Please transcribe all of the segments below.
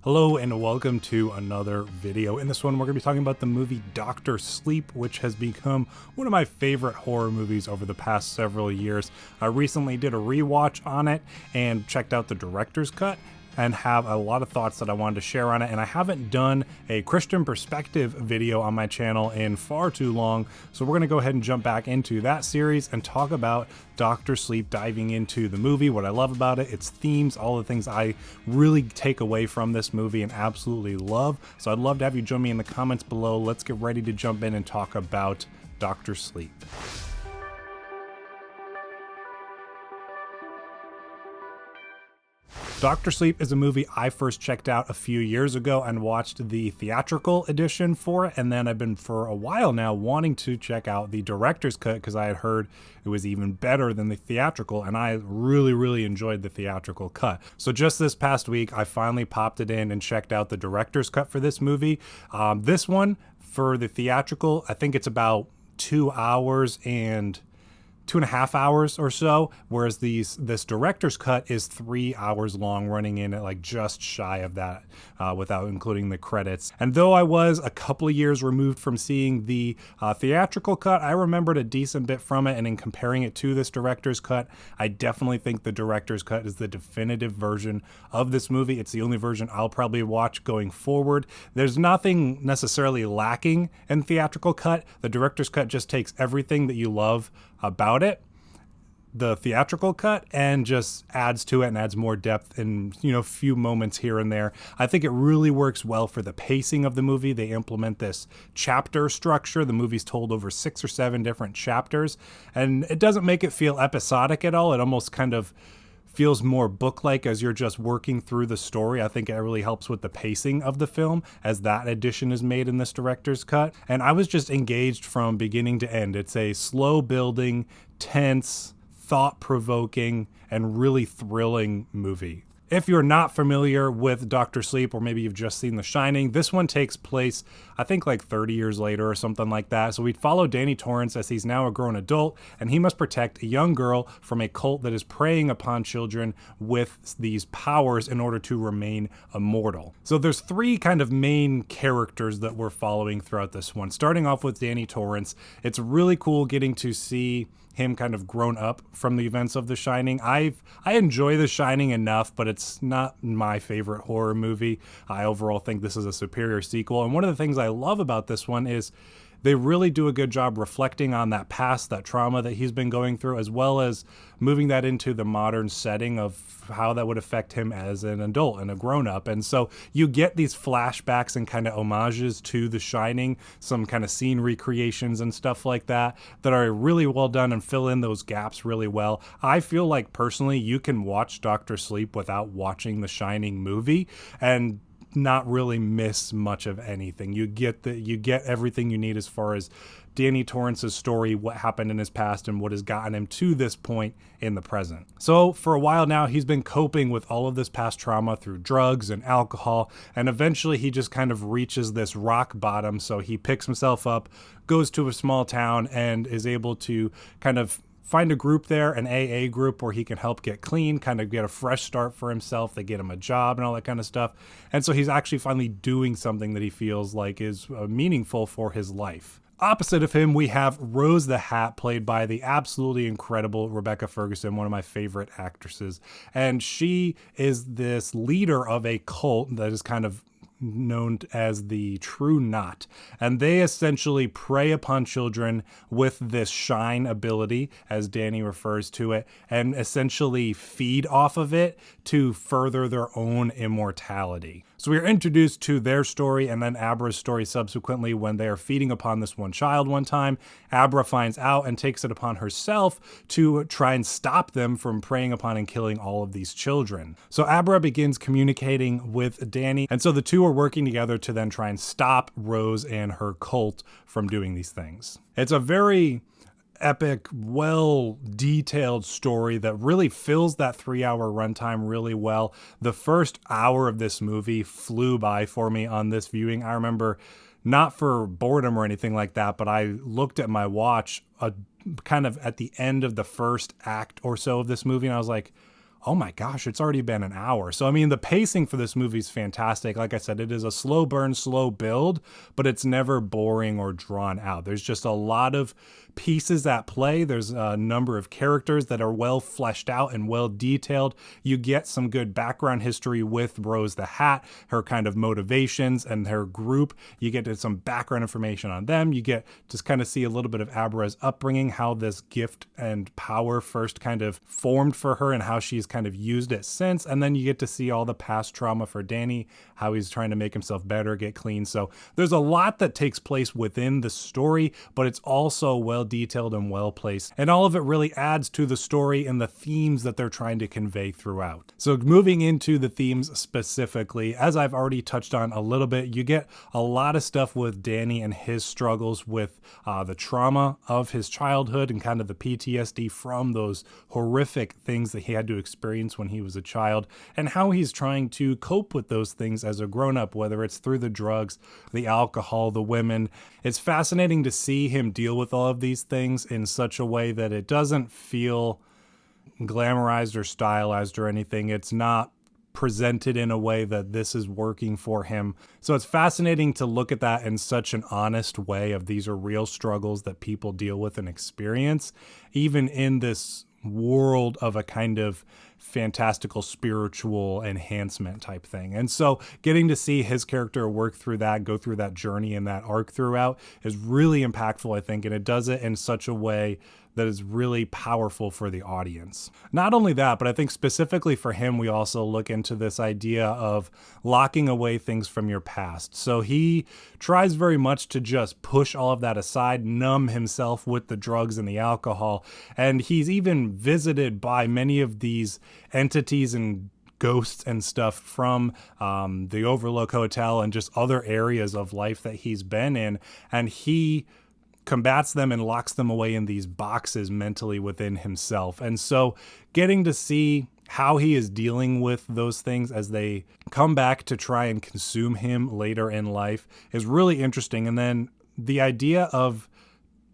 Hello and welcome to another video. In this one, we're going to be talking about the movie Doctor Sleep, which has become one of my favorite horror movies over the past several years. I recently did a rewatch on it and checked out the director's cut and have a lot of thoughts that I wanted to share on it. And I haven't done a Christian perspective video on my channel in far too long, so we're going to go ahead and jump back into that series and talk about Doctor Sleep, diving into the movie, what I love about it, its themes, all the things I really take away from this movie and absolutely love. So I'd love to have you join me in the comments below. Let's get ready to jump in and talk about Doctor Sleep. Doctor Sleep is a movie I first checked out a few years ago and watched the theatrical edition for it, and then I've been for a while now wanting to check out the director's cut because I had heard it was even better than the theatrical, and I really enjoyed the theatrical cut. So just this past week, I finally popped it in and checked out the director's cut for this movie. This one, for the theatrical, I think it's about 2 hours and 2.5 hours or so, whereas this director's cut is 3 hours long, running in at like just shy of that without including the credits. And though I was a couple of years removed from seeing the theatrical cut, I remembered a decent bit from it, and in comparing it to this director's cut, I definitely think the director's cut is the definitive version of this movie. It's the only version I'll probably watch going forward. There's nothing necessarily lacking in theatrical cut. The director's cut just takes everything that you love about it, the theatrical cut, and just adds to it and adds more depth in, few moments here and there. I think it really works well for the pacing of the movie. They implement this chapter structure. The movie's told over 6 or 7 different chapters, and it doesn't make it feel episodic at all. It almost kind of feels more book-like as you're just working through the story. I think it really helps with the pacing of the film as that addition is made in this director's cut. And I was just engaged from beginning to end. It's a slow building, tense, thought-provoking, and really thrilling movie. If you're not familiar with Doctor Sleep, or maybe you've just seen The Shining, this one takes place, I think, like 30 years later or something like that. So we follow Danny Torrance as he's now a grown adult, and he must protect a young girl from a cult that is preying upon children with these powers in order to remain immortal. So there's 3 kind of main characters that we're following throughout this one. Starting off with Danny Torrance, it's really cool getting to see him kind of grown up from the events of The Shining. I enjoy The Shining enough, but it's not my favorite horror movie. I overall think this is a superior sequel. And one of the things I love about this one is they really do a good job reflecting on that past, that trauma that he's been going through, as well as moving that into the modern setting of how that would affect him as an adult and a grown-up. And so you get these flashbacks and kind of homages to The Shining, some kind of scene recreations and stuff like that are really well done and fill in those gaps really well. I feel like personally you can watch Doctor Sleep without watching The Shining movie and not really miss much of anything. You get everything you need as far as Danny Torrance's story, what happened in his past, and what has gotten him to this point in the present. So for a while now, he's been coping with all of this past trauma through drugs and alcohol, and eventually he just kind of reaches this rock bottom. So he picks himself up, goes to a small town, and is able to kind of find a group there, an AA group, where he can help get clean, kind of get a fresh start for himself. They get him a job and all that kind of stuff. And so he's actually finally doing something that he feels like is meaningful for his life. Opposite of him, we have Rose the Hat, played by the absolutely incredible Rebecca Ferguson, one of my favorite actresses. And she is this leader of a cult that is kind of known as the True Knot, and they essentially prey upon children with this shine ability, as Danny refers to it, and essentially feed off of it to further their own immortality. So we are introduced to their story and then Abra's story subsequently when they are feeding upon this one child one time. Abra finds out and takes it upon herself to try and stop them from preying upon and killing all of these children. So Abra begins communicating with Danny, and so the two are working together to then try and stop Rose and her cult from doing these things. It's a very epic, well-detailed story that really fills that 3-hour runtime really well. The first hour of this movie flew by for me on this viewing. I remember, not for boredom or anything like that, but I looked at my watch kind of at the end of the first act or so of this movie, and I was like, Oh my gosh, it's already been an hour. So, I mean, the pacing for this movie is fantastic. Like I said, it is a slow burn, slow build, but it's never boring or drawn out. There's just a lot of pieces at play. There's a number of characters that are well fleshed out and well detailed. You get some good background history with Rose the Hat, her kind of motivations and her group. You get to some background information on them. You get to kind of see a little bit of Abra's upbringing, how this gift and power first kind of formed for her and how she's kind of used it since. And then you get to see all the past trauma for Danny, how he's trying to make himself better, get clean. So there's a lot that takes place within the story, but it's also well detailed and well placed. And all of it really adds to the story and the themes that they're trying to convey throughout. So moving into the themes specifically, as I've already touched on a little bit, you get a lot of stuff with Danny and his struggles with the trauma of his childhood and kind of the PTSD from those horrific things that he had to experience when he was a child, and how he's trying to cope with those things as a grown-up, whether it's through the drugs, the alcohol, the women. It's fascinating to see him deal with all of these things in such a way that it doesn't feel glamorized or stylized or anything. It's not presented in a way that this is working for him. So it's fascinating to look at that in such an honest way of these are real struggles that people deal with and experience, even in this world of a kind of fantastical spiritual enhancement type thing. And so getting to see his character work through that, go through that journey and that arc throughout is really impactful, I think, and it does it in such a way that is really powerful for the audience. Not only that, but I think specifically for him, we also look into this idea of locking away things from your past. So he tries very much to just push all of that aside, numb himself with the drugs and the alcohol. And he's even visited by many of these entities and ghosts and stuff from the Overlook Hotel and just other areas of life that he's been in. And he combats them and locks them away in these boxes mentally within himself. And so getting to see how he is dealing with those things as they come back to try and consume him later in life is really interesting. And then the idea of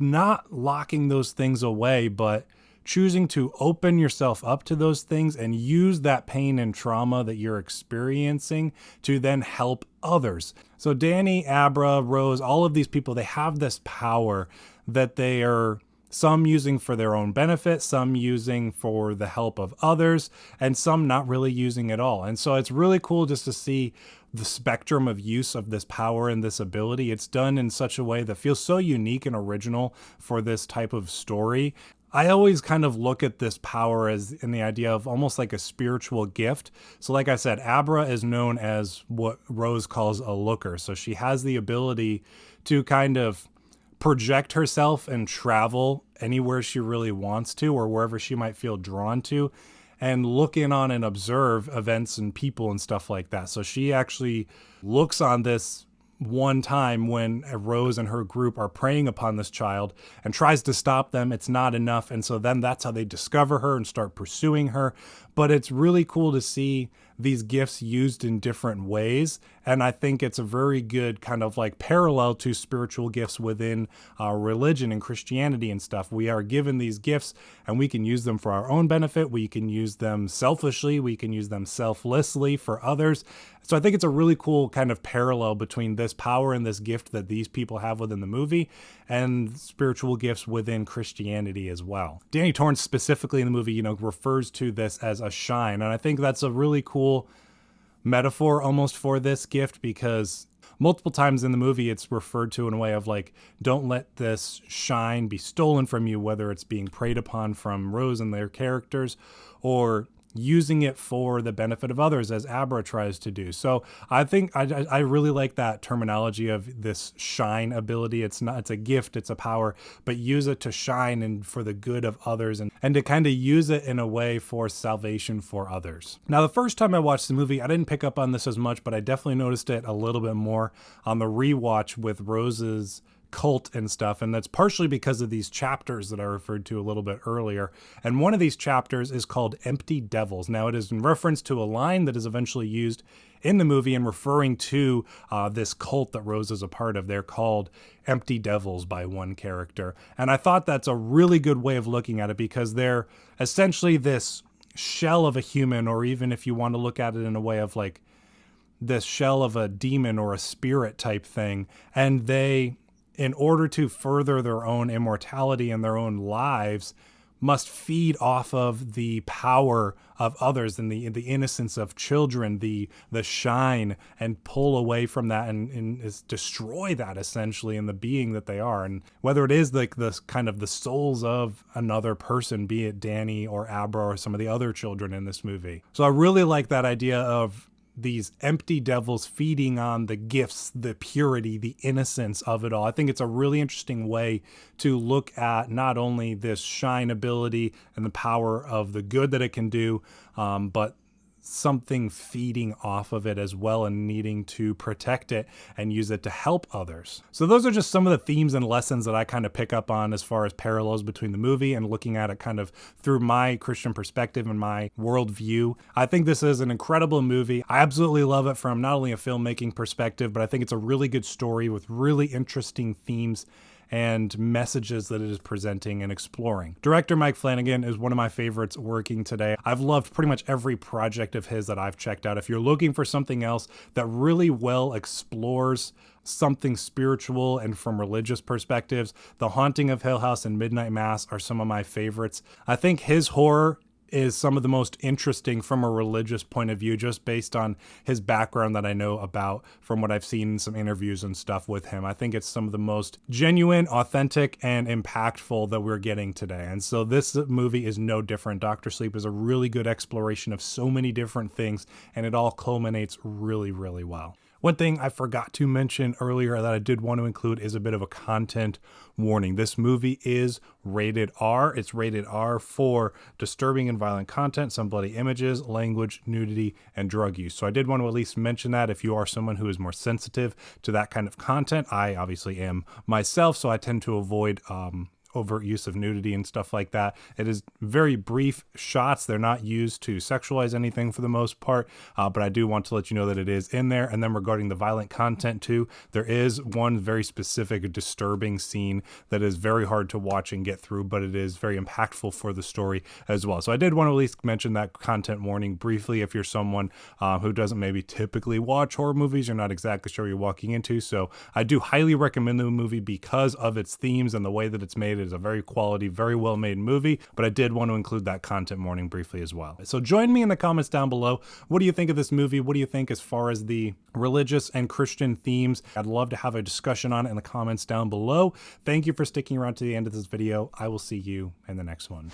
not locking those things away, but choosing to open yourself up to those things and use that pain and trauma that you're experiencing to then help others. So Danny, Abra, Rose, all of these people, they have this power that they are some using for their own benefit, some using for the help of others, and some not really using at all. And so it's really cool just to see the spectrum of use of this power and this ability. It's done in such a way that feels so unique and original for this type of story. I always kind of look at this power as in the idea of almost like a spiritual gift. So like I said, Abra is known as what Rose calls a looker. So she has the ability to kind of project herself and travel anywhere she really wants to or wherever she might feel drawn to and look in on and observe events and people and stuff like that. So she actually looks on this one time when Rose and her group are preying upon this child and tries to stop them. It's not enough. And so then that's how they discover her and start pursuing her. But it's really cool to see these gifts used in different ways. And I think it's a very good kind of like parallel to spiritual gifts within religion and Christianity and stuff. We are given these gifts and we can use them for our own benefit. We can use them selfishly. We can use them selflessly for others. So I think it's a really cool kind of parallel between this power and this gift that these people have within the movie and spiritual gifts within Christianity as well. Danny Torrance specifically in the movie, refers to this as a shine. And I think that's a really cool metaphor almost for this gift because multiple times in the movie it's referred to in a way of like, don't let this shine be stolen from you, whether it's being preyed upon from Rose and their characters or using it for the benefit of others as Abra tries to do. So I think I really like that terminology of this shine ability. It's a gift, it's a power, but use it to shine and for the good of others and to kind of use it in a way for salvation for others. Now, the first time I watched the movie, I didn't pick up on this as much, but I definitely noticed it a little bit more on the rewatch with Rose's cult and stuff, and that's partially because of these chapters that I referred to a little bit earlier. And one of these chapters is called Empty Devils. Now, it is in reference to a line that is eventually used in the movie and referring to this cult that Rose is a part of. They're called Empty Devils by one character. And I thought that's a really good way of looking at it because they're essentially this shell of a human, or even if you want to look at it in a way of like this shell of a demon or a spirit type thing. And they, in order to further their own immortality and their own lives, must feed off of the power of others and the innocence of children, the shine, and pull away from that and is destroy that essentially in the being that they are. And whether it is like the kind of the souls of another person, be it Danny or Abra or some of the other children in this movie. So I really like that idea of these empty devils feeding on the gifts, the purity, the innocence of it all. I think it's a really interesting way to look at not only this shine ability and the power of the good that it can do, but something feeding off of it as well and needing to protect it and use it to help others. So those are just some of the themes and lessons that I kind of pick up on as far as parallels between the movie and looking at it kind of through my Christian perspective and my worldview. I think this is an incredible movie. I absolutely love it from not only a filmmaking perspective, but I think it's a really good story with really interesting themes and messages that it is presenting and exploring. Director Mike Flanagan is one of my favorites working today. I've loved pretty much every project of his that I've checked out. If you're looking for something else that really well explores something spiritual and from religious perspectives, The Haunting of Hill House and Midnight Mass are some of my favorites. I think his horror is some of the most interesting from a religious point of view, just based on his background that I know about from what I've seen in some interviews and stuff with him. I think it's some of the most genuine, authentic, and impactful that we're getting today. And so this movie is no different. Dr. Sleep is a really good exploration of so many different things, and it all culminates really, really well. One thing I forgot to mention earlier that I did want to include is a bit of a content warning. This movie is rated R. It's rated R for disturbing and violent content, some bloody images, language, nudity, and drug use. So I did want to at least mention that if you are someone who is more sensitive to that kind of content. I obviously am myself, so I tend to avoid overt use of nudity and stuff like that. It is very brief shots. They're not used to sexualize anything for the most part, but I do want to let you know that it is in there. And then regarding the violent content too, there is one very specific disturbing scene that is very hard to watch and get through, but it is very impactful for the story as well. So I did want to at least mention that content warning briefly if you're someone who doesn't maybe typically watch horror movies. You're not exactly sure what you're walking into. So I do highly recommend the movie because of its themes and the way that it's made. It is a very quality, very well made movie, but I did want to include that content warning briefly as well. So join me in the comments down below. What do you think of this movie? What do you think as far as the religious and Christian themes? I'd love to have a discussion on it in the comments down below. Thank you for sticking around to the end of this video. I will see you in the next one.